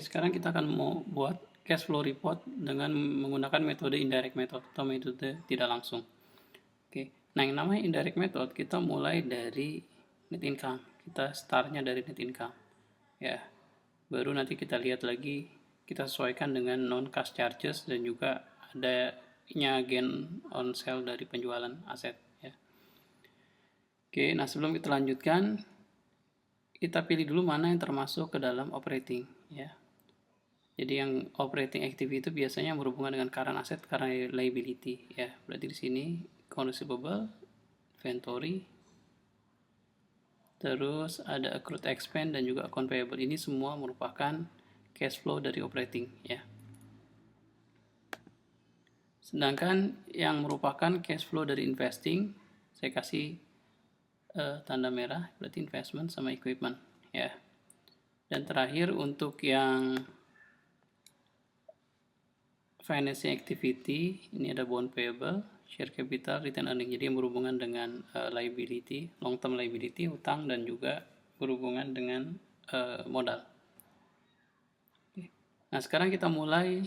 Sekarang kita akan mau buat cash flow report dengan menggunakan metode indirect method atau metode tidak langsung. Oke, nah yang namanya indirect method kita mulai dari net income. Kita startnya dari net income. Ya, baru nanti kita lihat lagi, kita sesuaikan dengan non cash charges dan juga adanya gain on sale dari penjualan aset. Ya. Oke, nah sebelum kita lanjutkan, kita pilih dulu mana yang termasuk ke dalam operating. Ya. Jadi yang operating activity itu biasanya berhubungan dengan current asset, current liability. Ya, berarti di sini account receivable, inventory, terus ada accrued expense dan juga account payable. Ini semua merupakan cash flow dari operating. Ya. Sedangkan yang merupakan cash flow dari investing, saya kasih tanda merah, berarti investment sama equipment. Ya. Dan terakhir untuk yang financing activity, ini ada bond payable, share capital, return earning. Jadi yang berhubungan dengan liability, long term liability, hutang, dan juga berhubungan dengan modal. Nah sekarang kita mulai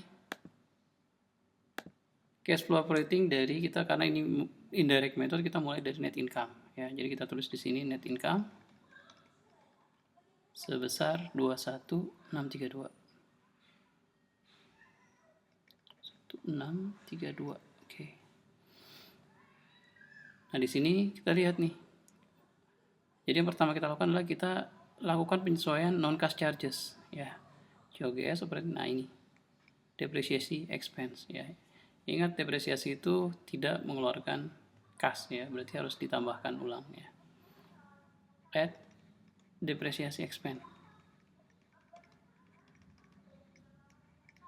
cash flow operating dari kita, karena ini indirect method, kita mulai dari net income. Ya, jadi kita tulis di sini net income sebesar 21632. 1632. Oke. Nah, di sini kita lihat nih. Jadi yang pertama kita lakukan adalah kita lakukan penyesuaian non cash charges, ya. COGS operating. Nah, ini depresiasi expense, ya. Ingat depresiasi itu tidak mengeluarkan kas, ya, berarti harus ditambahkan ulang, ya. Add depresiasi expense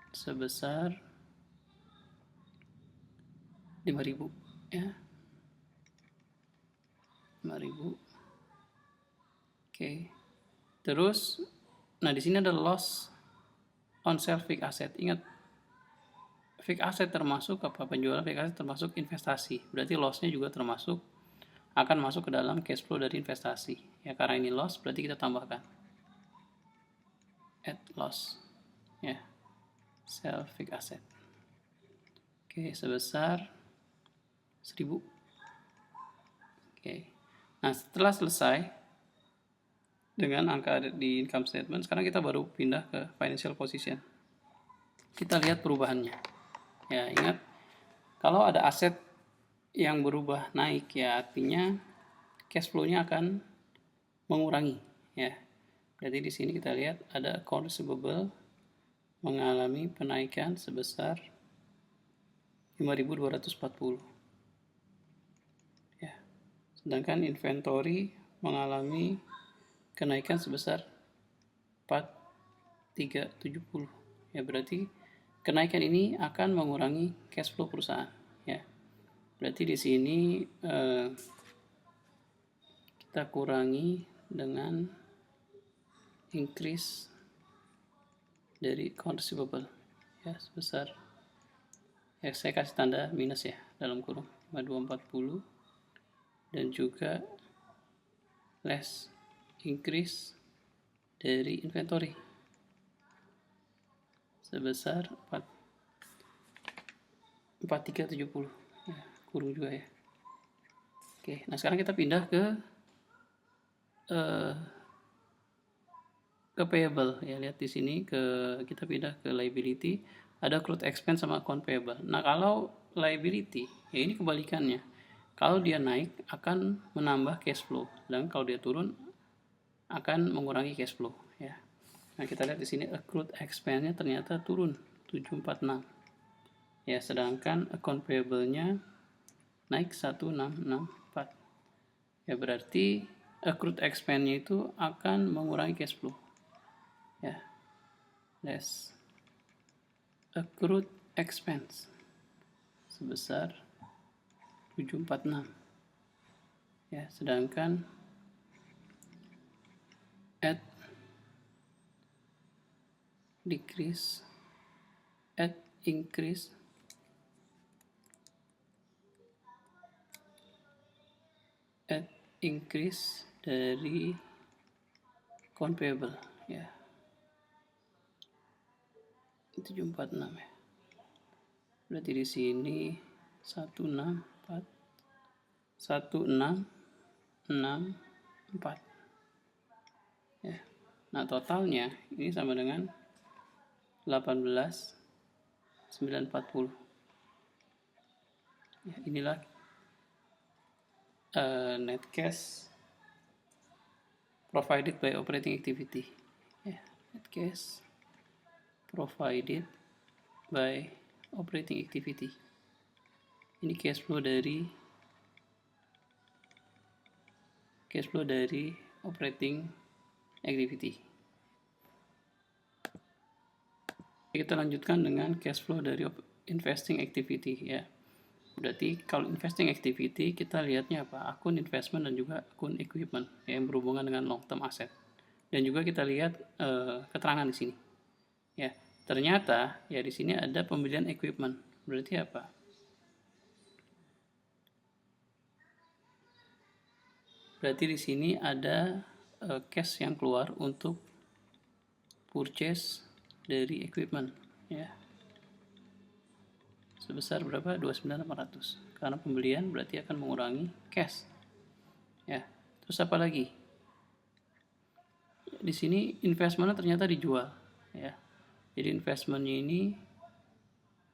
sebesar 5.000, ya. 5.000. Oke. Terus nah di sini ada loss on sale fixed asset. Ingat, fixed asset termasuk apa? Penjualan fixed asset termasuk investasi. Berarti loss-nya juga termasuk, akan masuk ke dalam cash flow dari investasi. Ya, karena ini loss berarti kita tambahkan add loss. Ya. Sell fixed asset. Oke, sebesar 1.000. Oke. Nah, setelah selesai dengan angka di income statement, sekarang kita baru pindah ke financial position. Kita lihat perubahannya. Ya, ingat, kalau ada aset yang berubah naik, ya artinya cash flow-nya akan mengurangi, ya. Jadi di sini kita lihat ada account receivable mengalami penaikan sebesar 5.240. Ya. Sedangkan inventory mengalami kenaikan sebesar 4.370. Ya, berarti kenaikan ini akan mengurangi cash flow perusahaan, ya. Berarti di sini kita kurangi dengan increase dari account receivable, ya, sebesar, ya saya kasih tanda minus, ya, dalam kurung 5240, dan juga less increase dari inventory sebesar 4.370, ya, kurung juga, ya. Oke, nah sekarang kita pindah ke payable, ya. Lihat di sini, kita pindah ke liability, ada accrued expense sama account payable. Nah, kalau liability, ya ini kebalikannya. Kalau dia naik akan menambah cash flow, dan kalau dia turun akan mengurangi cash flow, ya. Nah, kita lihat di sini accrued expense-nya ternyata turun 746. Ya, sedangkan account payable-nya naik 1664. Ya, berarti accrued expense-nya itu akan mengurangi cash flow. Ya. Less accrued expense sebesar 746. Ya, sedangkan add decrease, add increase dari account payable, ya. 746 ya. Berarti di sini 164 1664 ya. Nah, totalnya ini sama dengan 18.940 ya. Inilah net cash provided by operating activity ya. Net cash provided by operating activity. Ini cash flow dari operating activity. Kita lanjutkan dengan cash flow dari investing activity ya. Berarti kalau investing activity kita lihatnya apa? Akun investment dan juga akun equipment yang berhubungan dengan long term asset. Dan juga kita lihat keterangan di sini. Ya, ternyata ya di sini ada pembelian equipment. Berarti apa? Berarti di sini ada cash yang keluar untuk purchase dari equipment ya. Sebesar berapa? 29.800. Karena pembelian berarti akan mengurangi cash. Ya. Terus apa lagi? Di sini investmentnya ternyata dijual ya. Jadi investmentnya ini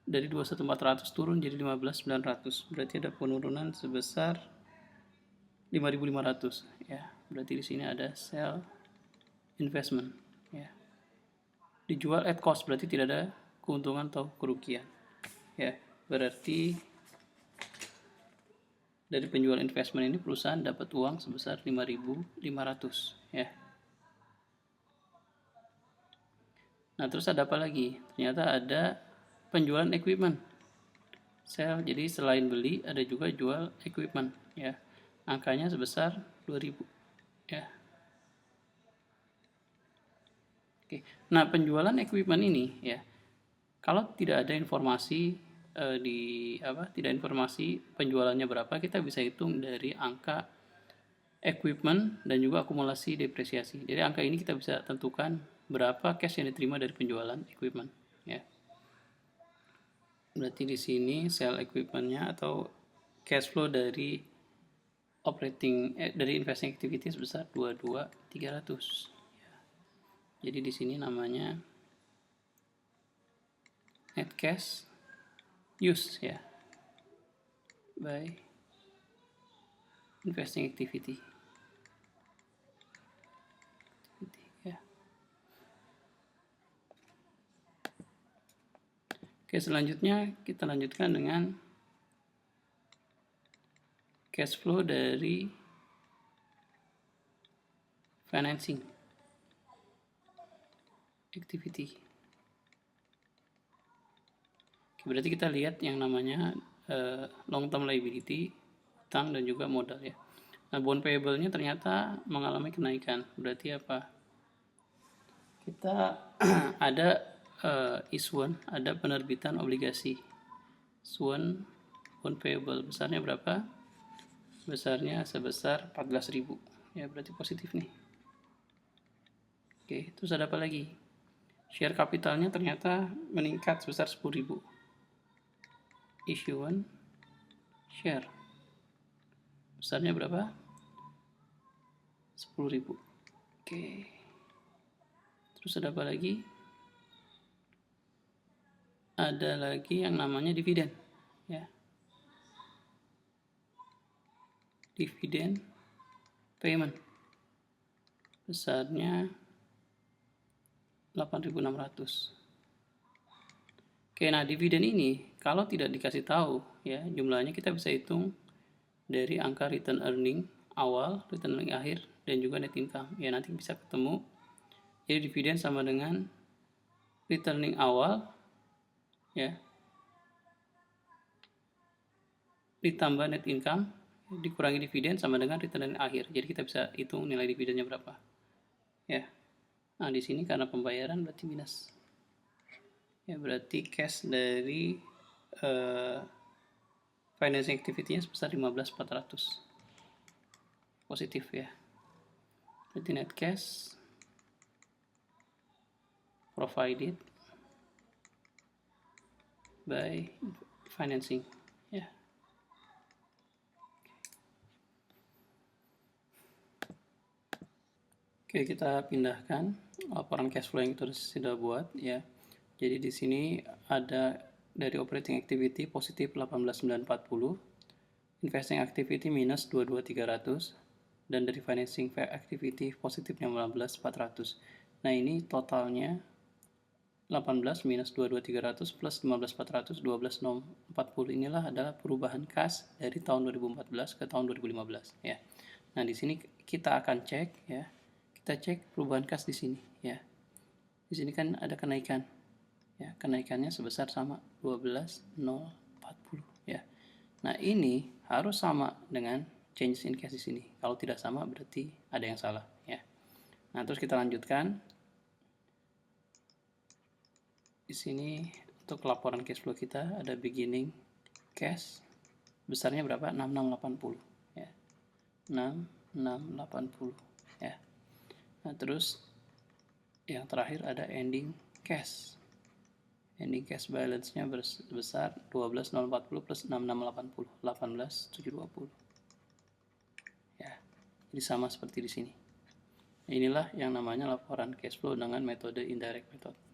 dari 21.400 turun jadi 15.900. Berarti ada penurunan sebesar 5.500 ya. Berarti di sini ada sell investment ya. Dijual at cost berarti tidak ada keuntungan atau kerugian. Ya, berarti dari penjual investment ini perusahaan dapat uang sebesar 5.500 ya. Nah, terus ada apa lagi? Ternyata ada penjualan equipment. Sell, jadi selain beli ada juga jual equipment ya. Angkanya sebesar 2.000 ya. Oke. Nah, penjualan equipment ini ya. Kalau tidak ada informasi tidak informasi penjualannya berapa, kita bisa hitung dari angka equipment dan juga akumulasi depresiasi. Jadi angka ini kita bisa tentukan berapa cash yang diterima dari penjualan equipment ya. Berarti di sini sell equipmentnya atau cash flow dari dari investing activity sebesar 22.300 ya. Jadi di sini namanya net cash use ya by investing activity ya. Oke, selanjutnya kita lanjutkan dengan cash flow dari financing activity. Oke, berarti kita lihat yang namanya long term liability, utang dan juga modal ya. Nah, bond payable-nya ternyata mengalami kenaikan. Berarti apa? Kita ada issuance, ada penerbitan obligasi. Issuance bond payable besarnya berapa? Besarnya sebesar 14.000. Ya, berarti positif nih. Oke, terus ada apa lagi? Share capitalnya ternyata meningkat sebesar 10.000. Issuance share besarnya berapa? 10.000. Oke. Terus ada apa lagi? Ada lagi yang namanya dividen ya. Dividen payment besarnya 8.600. Oke, nah dividen ini kalau tidak dikasih tahu ya jumlahnya, kita bisa hitung dari angka return earning awal, return earning akhir, dan juga net income ya. Nanti bisa ketemu. Jadi dividen sama dengan return earning awal ya ditambah net income dikurangi dividen sama dengan return earning akhir. Jadi kita bisa hitung nilai dividennya berapa ya. Nah, di sini karena pembayaran berarti minus ya, berarti cash dari financing activity-nya sebesar 15.400 positif ya. Berarti net cash provided by financing ya. Oke, kita pindahkan laporan cash flow yang kita sudah buat ya. Jadi di sini ada dari operating activity positif 18.940, investing activity minus 22.300, dan dari financing activity positif 15.400. Nah, ini totalnya 18 minus 22.300 plus 15.400 12.040. Inilah adalah perubahan kas dari tahun 2014 ke tahun 2015 ya. Nah, di sini kita akan cek ya. Kita cek perubahan kas di sini ya. Di sini kan ada kenaikan. Ya, kenaikannya sebesar sama 12.040 ya. Nah, ini harus sama dengan changes in cash di sini. Kalau tidak sama berarti ada yang salah ya. Nah, terus kita lanjutkan. Di sini untuk laporan cash flow kita ada beginning cash besarnya berapa? 6680 ya. 6680 ya. Nah, terus yang terakhir ada ending cash. Ending cash balance-nya besar 12.040 plus 6680 18.720 ya. Jadi sama seperti di sini. Inilah yang namanya laporan cash flow dengan metode indirect method.